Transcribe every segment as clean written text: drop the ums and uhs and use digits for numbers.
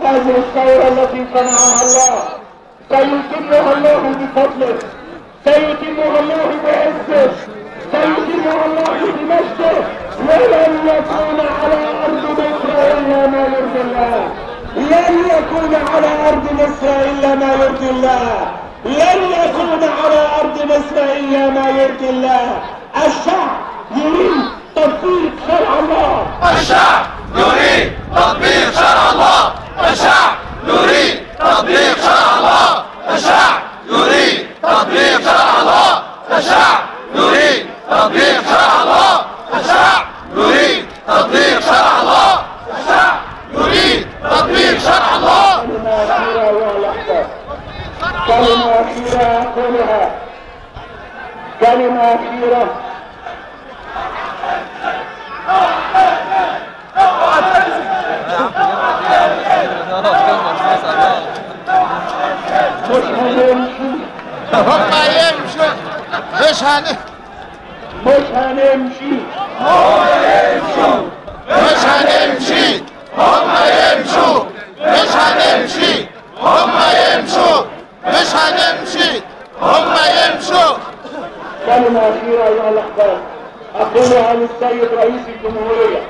هذه الثورة التي صنعها الله سيتمها الله بفضله، سيتمها الله بعزه، سيتمها الله بمجده، ولن يكون على أرض مصر إلا ما يرضي الله. لن يكون على أرض مصر إلا ما يرضي الله. لن يكون على أرض مصر إلا ما يرضي الله. الشعب يريد تطبيق شرع الله. الشعب يريد تطبيق شرع الله. الشعب يريد تطبيق شرع الله. الشعب يريد تطبيق شرع الله. الشعب يريد تطبيق شرع الله. الشعب يريد تطبيق شرع الله. الشعب يريد تطبيق شرع الله. كلمة أخيرة أقولها، كلمة أخيرة. مش هنمشي، هم يمشوا، مش هنمشي، مش هنمشي، مش هنمشي، هم يمشوا، مش هنمشي، هم يمشوا، مش هنمشي، هم يمشوا. كلمة أخيرة أيها الأحباب أقولها للسيد رئيس الجمهورية،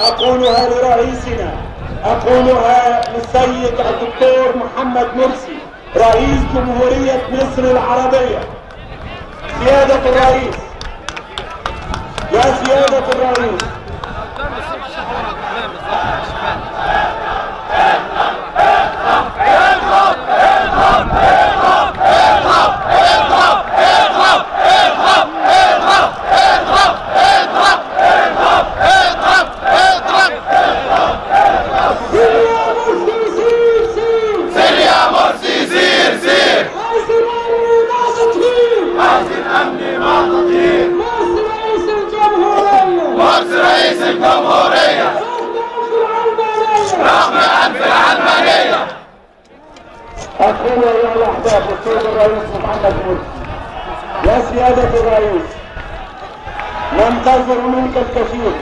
أقولها لرئيسنا، أقولها للسيد الدكتور محمد مرسي رئيس جمهورية مصر العربية. سيادة الرئيس، يا سيادة الرئيس، أقول أيها الأحباب السيد الرئيس محمد مرسي، يا سيادة الرئيس، ننتظر منك الكثير.